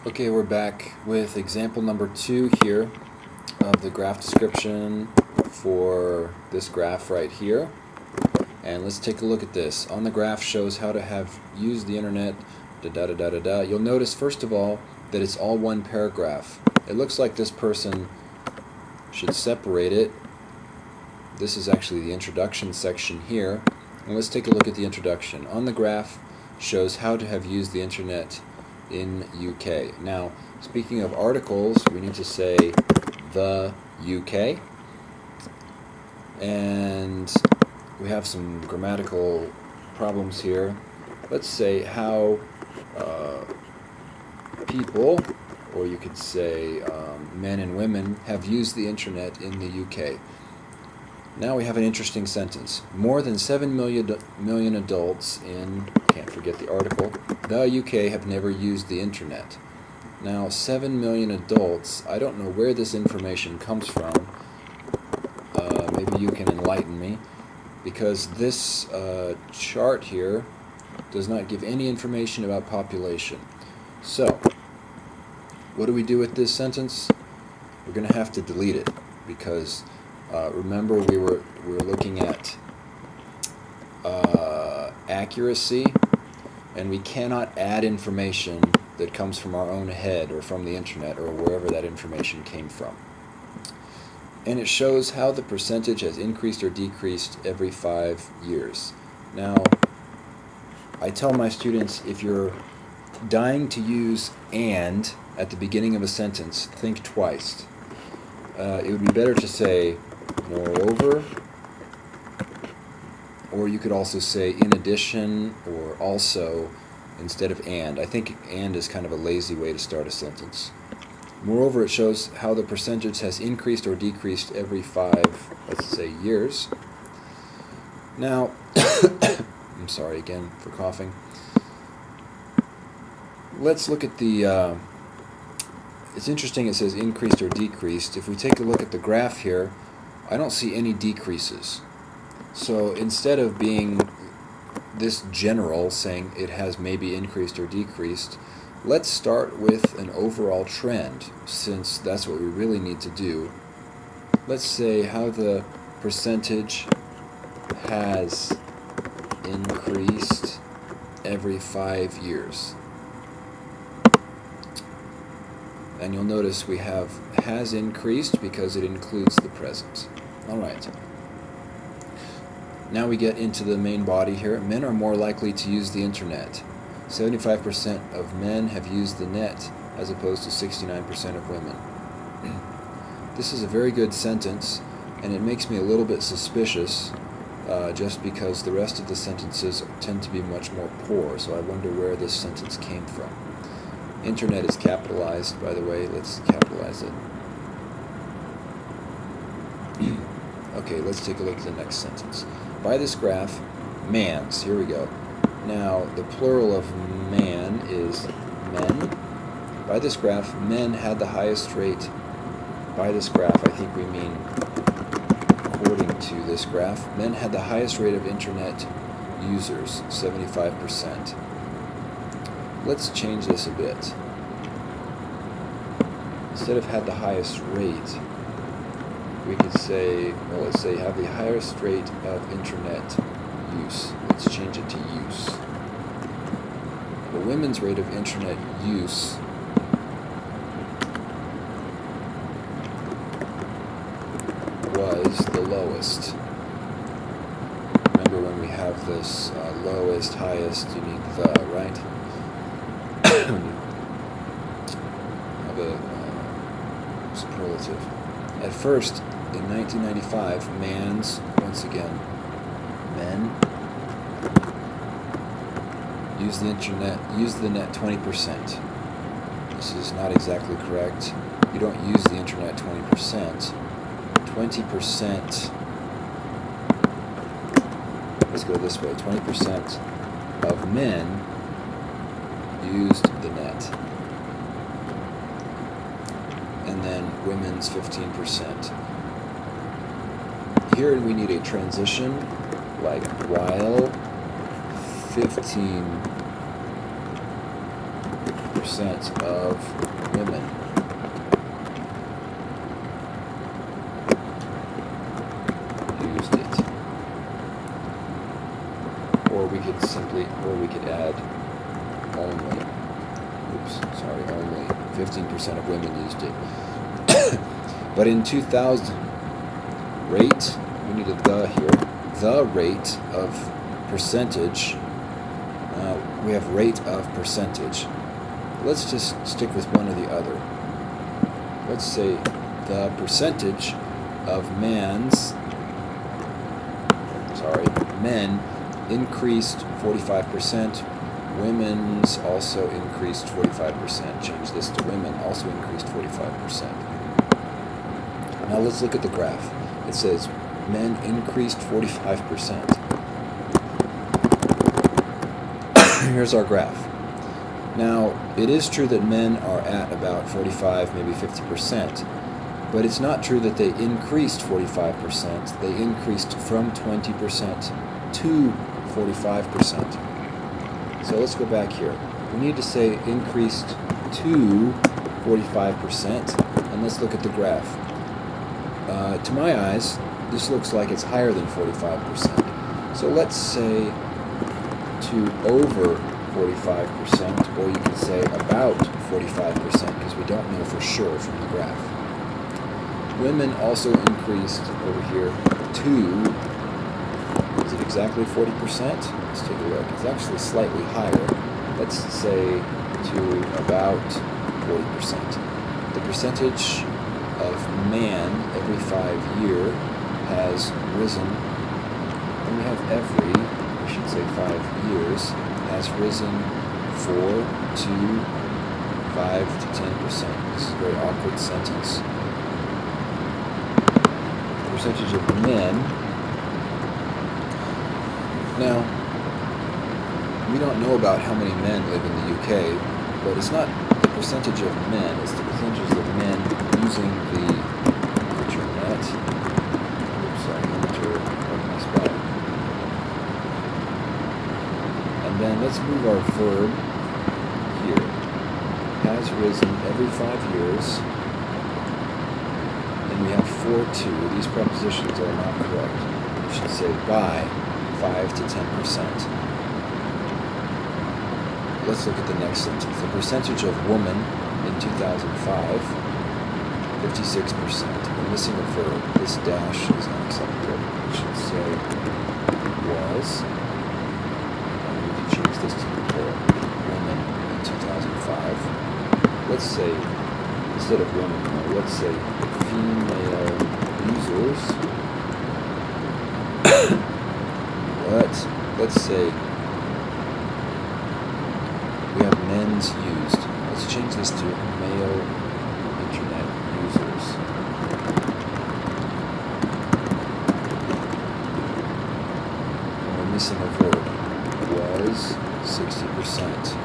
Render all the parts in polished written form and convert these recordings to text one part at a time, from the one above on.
Okay, we're back with example number 2 here of the graph description for this graph right here. And let's take a look at this. On the graph shows how to have used the internet, da-da-da-da-da-da. You'll notice, first of all, that it's all one paragraph. It looks like this person should separate it. This is actually the introduction section here. And let's take a look at the introduction. On the graph shows how to have used the internet in UK. Now, speaking of articles, we need to say the UK. And we have some grammatical problems here. Let's say how people, or you could say men and women, have used the internet in the UK. Now we have an interesting sentence. More than 7 million adults in, can't forget the article, the UK have never used the internet. Now 7 million adults, I don't know where this information comes from. Maybe you can enlighten me, because this chart here does not give any information about population. So, what do we do with this sentence? We're going to have to delete it, because remember we were looking at accuracy, and we cannot add information that comes from our own head or from the internet or wherever that information came from. And it shows how the percentage has increased or decreased every 5 years. Now, I tell my students, if you're dying to use "and" at the beginning of a sentence, think twice. It would be better to say "moreover," or you could also say "in addition" or "also" instead of "and." I think "and" is kind of a lazy way to start a sentence. Moreover, it shows how the percentage has increased or decreased every 5, let's say, years. Now, I'm sorry again for coughing. Let's look at the, it's interesting it says increased or decreased. If we take a look at the graph here, I don't see any decreases. So instead of being this general, saying it has maybe increased or decreased, let's start with an overall trend, since that's what we really need to do. Let's say how the percentage has increased every 5 years. And you'll notice we have has increased because it includes the present. Alright. Now we get into the main body here. Men are more likely to use the internet. 75% of men have used the net, as opposed to 69% of women. This is a very good sentence, and it makes me a little bit suspicious, just because the rest of the sentences tend to be much more poor, so I wonder where this sentence came from. Internet is capitalized, by the way. Let's capitalize it. Okay, let's take a look at the next sentence. By this graph, mans, here we go. Now, the plural of man is men. By this graph, men had the highest rate. By this graph, I think we mean according to this graph, men had the highest rate of internet users, 75%. Let's change this a bit. Instead of had the highest rate, we could say, well, let's say have the highest rate of internet use. Let's change it to use. The women's rate of internet use was the lowest. Remember when we have this lowest, highest, you need the, right? Have a superlative. At first, in 1995, mans, once again, men, use the net 20%. This is not exactly correct. You don't use the internet 20%. 20%, let's go this way, 20% of men used the net. And then women's 15%. Here we need a transition, like while 15 45% of women. Used it. Or we could add only. Oops, sorry, only 15% of women used it. But in 2000, rate, we need a the here, the rate of percentage, we have rate of percentage. Let's just stick with one or the other. Let's say the percentage of men increased 45%, women's also increased 45%. Change this to women also increased 45%. Now let's look at the graph. It says men increased 45%. Here's our graph. Now, it is true that men are at about 45, maybe 50%, but it's not true that they increased 45%. They increased from 20% to 45%. So let's go back here. We need to say increased to 45%, and let's look at the graph. To my eyes, this looks like it's higher than 45%. So let's say to over 45%, or you can say about 45%, because we don't know for sure from the graph. Women also increased over here to, is it exactly 40%? Let's take a look. It's actually slightly higher. Let's say to about 40%. The percentage of man every 5 years has risen, and we have every, I should say 5 years, has risen 4 to 5 to 10%. This is a very awkward sentence. The percentage of men. Now, we don't know about how many men live in the UK, but it's not the percentage of men, it's the percentage of men using the internet. Oops, sorry, my spelling. And then let's move our verb here. Has risen every 5 years. And we have 4 to. These prepositions are not correct. We should say by 5 to 10%. Let's look at the next sentence. The percentage of women in 2005, 56%. We're missing a verb. This dash is unacceptable. We should say was. Choose this to the plural. Women in 2005. Let's say, instead of women, let's say female users. Let's say we have men's used. Let's change this to male internet users. And we're missing a verb. Was 60%.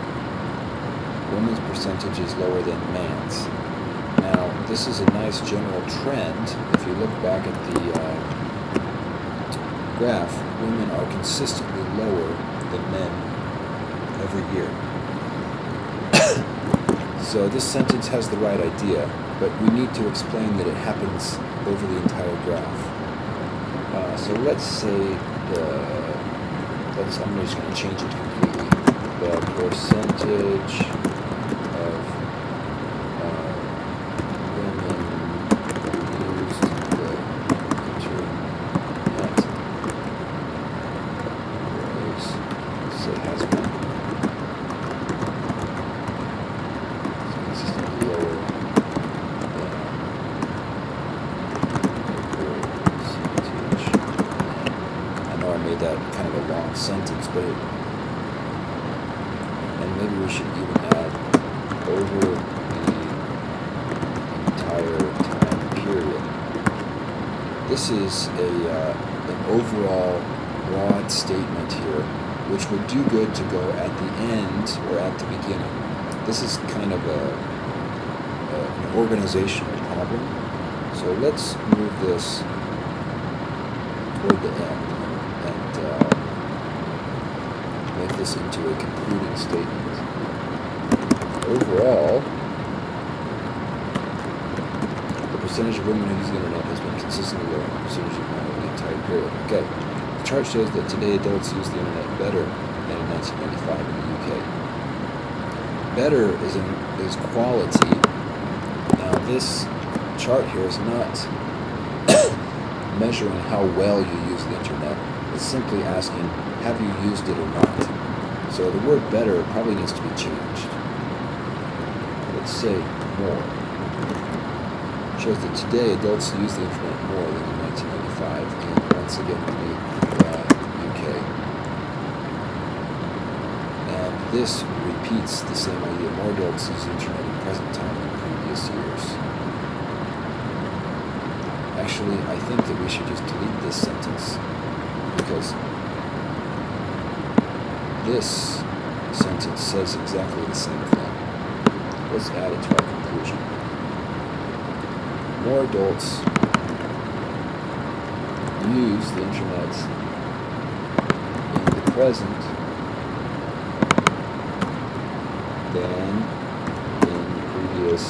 Women's percentage is lower than man's. Now, this is a nice general trend. If you look back at the graph, women are consistently lower than men every year. So this sentence has the right idea, but we need to explain that it happens over the entire graph. So let's say I'm just going to change it completely. The percentage of women who used the internet was, let's say, has been consistently lower than percentage. I know I made that kind of a long sentence, but and maybe we should even add over the entire time period. This is an overall broad statement here, which would do good to go at the end or at the beginning. This is kind of an organizational problem. So let's move this toward the end and make this into a concluding statement. overall, the percentage of women who use the internet has been consistently lower than the percentage of men over the entire period. Okay, the chart shows that today adults use the internet better than in 1995 in the UK. Better is quality. Now this chart here is not measuring how well you use the internet. It's simply asking, have you used it or not? So the word better probably needs to be changed. Let's say more. It shows that today adults use the internet more than in 1995, and once again in the UK. And this repeats the same idea. More adults use the internet in present time than in previous years. Actually, I think that we should just delete this sentence, because this sentence says exactly the same thing. Let's add it to our conclusion. More adults use the internet in the present than in previous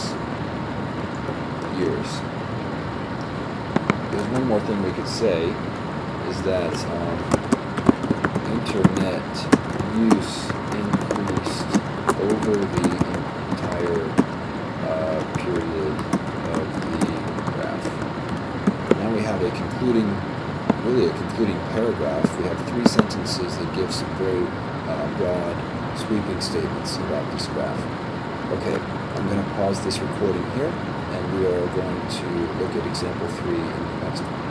years. There's one more thing we could say, is that internet use increased over the entire period of the graph. Now we have a concluding paragraph. We have 3 sentences that give some very broad, sweeping statements about this graph. Okay, I'm going to pause this recording here, and we are going to look at example 3 in the next one.